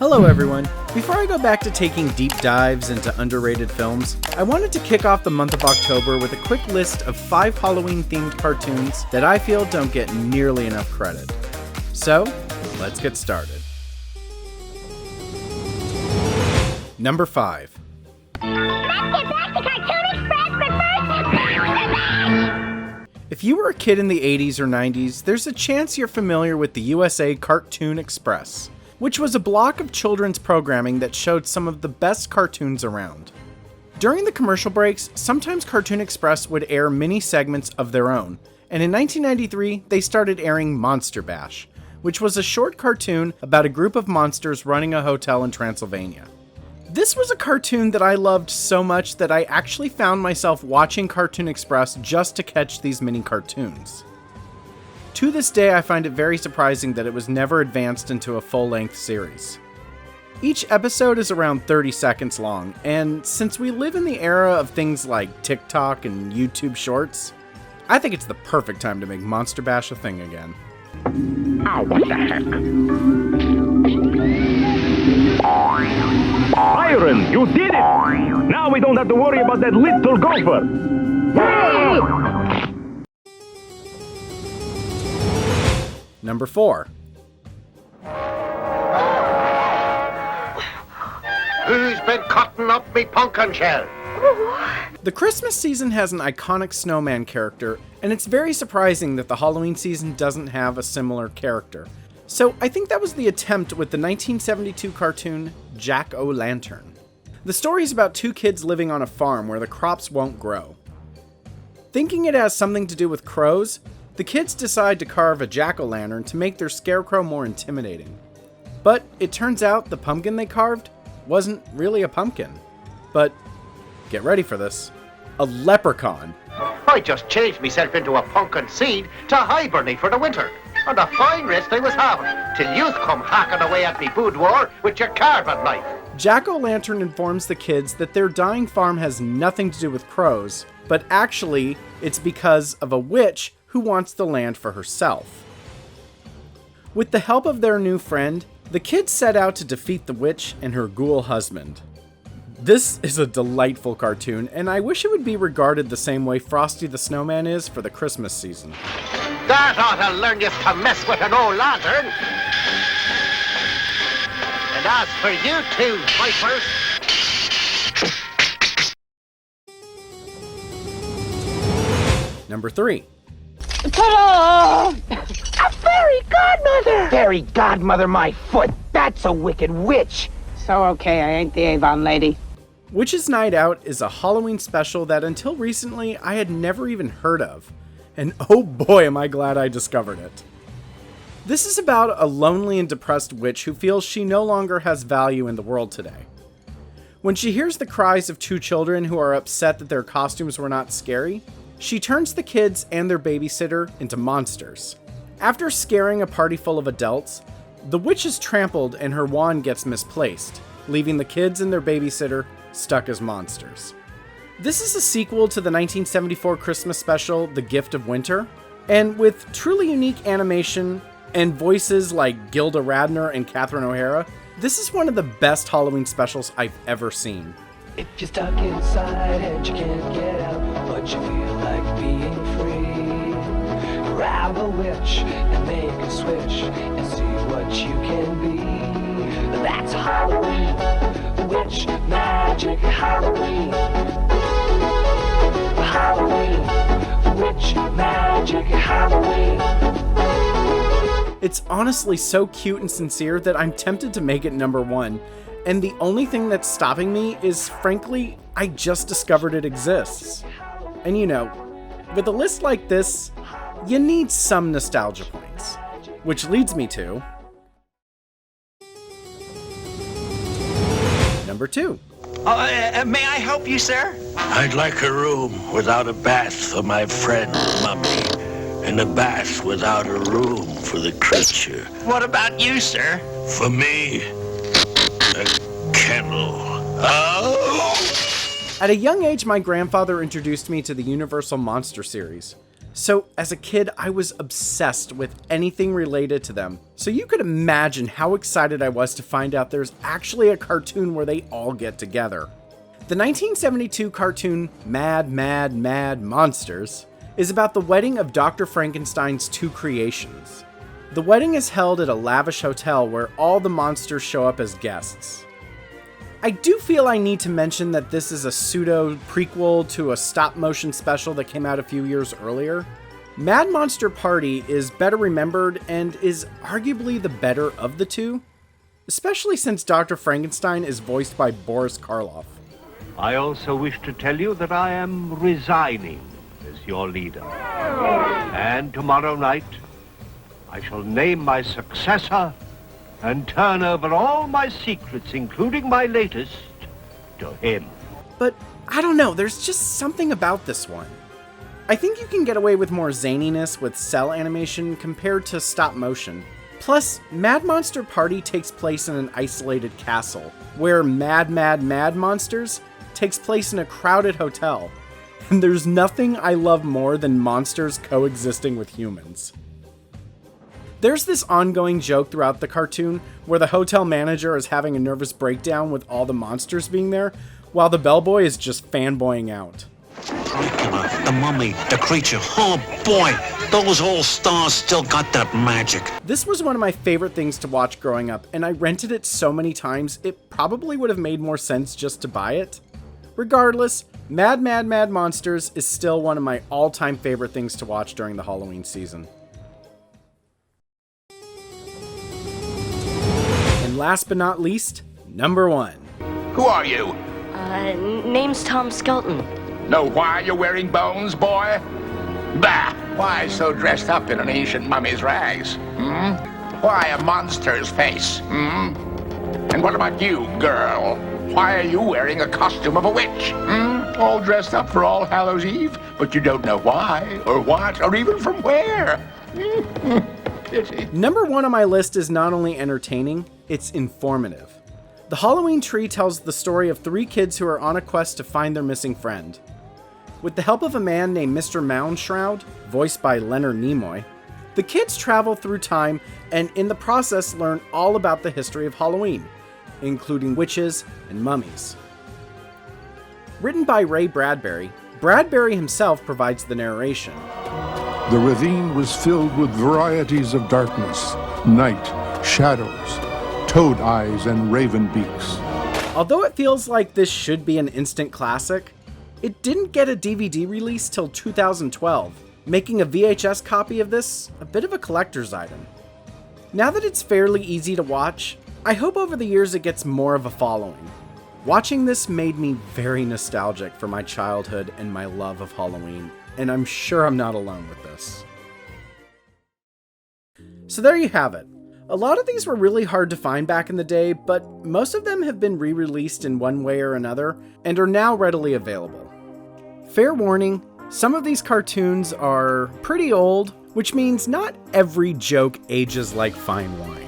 Hello everyone. Before I go back to taking deep dives into underrated films, I wanted to kick off the month of October with a quick list of 5 Halloween-themed cartoons that I feel don't get nearly enough credit. So, let's get started. Number 5. Let's get back to Cartoon Express for first. If you were a kid in the 80s or 90s, there's a chance you're familiar with the USA Cartoon Express, which was a block of children's programming that showed some of the best cartoons around. During the commercial breaks, sometimes Cartoon Express would air mini segments of their own, and in 1993, they started airing Monster Bash, which was a short cartoon about a group of monsters running a hotel in Transylvania. This was a cartoon that I loved so much that I actually found myself watching Cartoon Express just to catch these mini cartoons. To this day, I find it very surprising that it was never advanced into a full-length series. Each episode is around 30 seconds long, and since we live in the era of things like TikTok and YouTube Shorts, I think it's the perfect time to make Monster Bash a thing again. Oh, what the heck? Byron, you did it! Now we don't have to worry about that little gopher! Number 4. Who's been cutting up me pumpkin shell? The Christmas season has an iconic snowman character, and it's very surprising that the Halloween season doesn't have a similar character. So I think that was the attempt with the 1972 cartoon Jack-O-Lantern. The story is about 2 kids living on a farm where the crops won't grow. Thinking it has something to do with crows, the kids decide to carve a jack-o'-lantern to make their scarecrow more intimidating. But it turns out the pumpkin they carved wasn't really a pumpkin. But get ready for this. A leprechaun. I just changed myself into a pumpkin seed to hibernate for the winter. And a fine rest I was having, till you've come hacking away at me boudoir with your carving knife. Jack-O-Lantern informs the kids that their dying farm has nothing to do with crows, but actually, it's because of a witch who wants the land for herself. With the help of their new friend, the kids set out to defeat the witch and her ghoul husband. This is a delightful cartoon, and I wish it would be regarded the same way Frosty the Snowman is for the Christmas season. That ought to learn you to mess with an old lantern. And as for you two, vipers... Number 3. Ta-da! A fairy godmother! Fairy Godmother, my foot! That's a wicked witch! So okay, I ain't the Avon lady. Witch's Night Out is a Halloween special that until recently I had never even heard of. And oh boy am I glad I discovered it. This is about a lonely and depressed witch who feels she no longer has value in the world today. When she hears the cries of 2 children who are upset that their costumes were not scary, she turns the kids and their babysitter into monsters. After scaring a party full of adults, the witch is trampled and her wand gets misplaced, leaving the kids and their babysitter stuck as monsters. This is a sequel to the 1974 Christmas special, The Gift of Winter, and with truly unique animation and voices like Gilda Radner and Catherine O'Hara, this is one of the best Halloween specials I've ever seen. If you're stuck inside and you can't get out, but you feel like being free, grab a witch and make a switch and see what you can be. That's Halloween, witch magic Halloween. Halloween, witch magic Halloween. It's honestly so cute and sincere that I'm tempted to make it number 1. And the only thing that's stopping me is, frankly, I just discovered it exists. And you know, with a list like this, you need some nostalgia points. Which leads me to... Number 2. May I help you, sir? I'd like a room without a bath for my friend, Mummy, and a bath without a room for the creature. What about you, sir? For me, a kennel. Oh! At a young age, my grandfather introduced me to the Universal Monster series. So as a kid, I was obsessed with anything related to them. So you could imagine how excited I was to find out there's actually a cartoon where they all get together. The 1972 cartoon Mad, Mad, Mad Monsters is about the wedding of Dr. Frankenstein's two creations. The wedding is held at a lavish hotel where all the monsters show up as guests. I do feel I need to mention that this is a pseudo prequel to a stop motion special that came out a few years earlier. Mad Monster Party is better remembered and is arguably the better of the two, especially since Dr. Frankenstein is voiced by Boris Karloff. I also wish to tell you that I am resigning as your leader. And tomorrow night, I shall name my successor and turn over all my secrets, including my latest, to him. But I don't know, there's just something about this one. I think you can get away with more zaniness with cell animation compared to stop motion. Plus, Mad Monster Party takes place in an isolated castle, where Mad Mad Mad Monsters takes place in a crowded hotel. And there's nothing I love more than monsters coexisting with humans. There's this ongoing joke throughout the cartoon where the hotel manager is having a nervous breakdown with all the monsters being there, while the bellboy is just fanboying out. The mummy, the creature, oh boy, those old stars still got that magic. This was one of my favorite things to watch growing up, and I rented it so many times it probably would have made more sense just to buy it. Regardless, Mad Mad Mad Monsters is still one of my all-time favorite things to watch during the Halloween season. And last but not least, number 1. Who are you? Name's Tom Skelton. Know why you're wearing bones, boy? Bah! Why so dressed up in an ancient mummy's rags? Why a monster's face? And what about you, girl? Why are you wearing a costume of a witch? All dressed up for All Hallows Eve, but you don't know why, or what, or even from where. Pity. Number 1 on my list is not only entertaining, it's informative. The Halloween Tree tells the story of 3 kids who are on a quest to find their missing friend. With the help of a man named Mr. Moundshroud, voiced by Leonard Nimoy, the kids travel through time and in the process learn all about the history of Halloween, including witches and mummies. Written by Ray Bradbury, Bradbury himself provides the narration. The ravine was filled with varieties of darkness, night, shadows, toad eyes, and raven beaks. Although it feels like this should be an instant classic, it didn't get a DVD release till 2012, making a VHS copy of this a bit of a collector's item. Now that it's fairly easy to watch, I hope over the years it gets more of a following. Watching this made me very nostalgic for my childhood and my love of Halloween, and I'm sure I'm not alone with this. So there you have it. A lot of these were really hard to find back in the day, but most of them have been re-released in one way or another, and are now readily available. Fair warning, some of these cartoons are pretty old, which means not every joke ages like fine wine.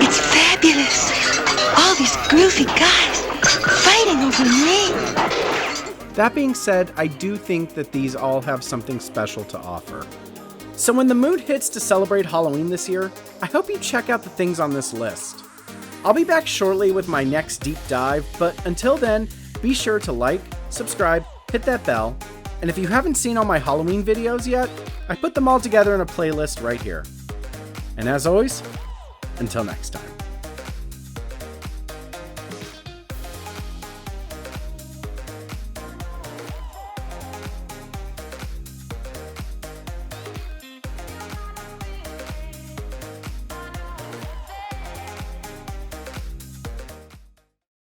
It's fabulous. All these groovy guys fighting over me. That being said, I do think that these all have something special to offer. So when the mood hits to celebrate Halloween this year, I hope you check out the things on this list. I'll be back shortly with my next deep dive, but until then, be sure to like, subscribe, hit that bell, and if you haven't seen all my Halloween videos yet, I put them all together in a playlist right here. And as always, until next time.